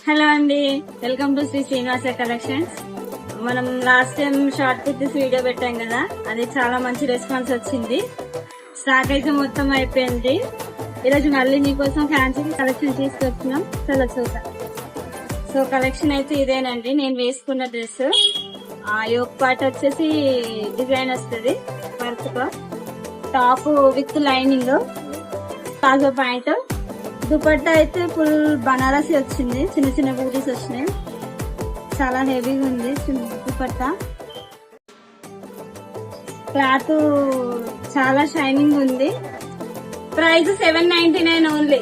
Hello అండి, welcome to Shri Srinivasa collections. మనం last time short kurtis video పెట్టాం కదా, అది చాలా మంచి రెస్పాన్స్ వచ్చింది. స్టాక్ అయితే మొత్తం అయిపోయింది. ఈరోజు మళ్ళీ మీకోసం ఫ్యాన్సీ కలెక్షన్ తీసుకొచ్చినాం. చలో చూద్దాం. సో కలెక్షన్ అయితే ఇదేనండి, నేను వేసుకున్న డ్రెస్. యోక్ పార్ట్ వచ్చేసి డిజైన్ వస్తుంది వర్క్ తో, top with lining, palazzo pant, dupatta అయితే ఫుల్ బనారసి వచ్చింది, చిన్న చిన్న బూటీస్ వచ్చినాయి, చాలా హెవీగా ఉంది దుపట్టా. క్లాత్ చాలా షైనింగ్ ఉంది. Price 799 only.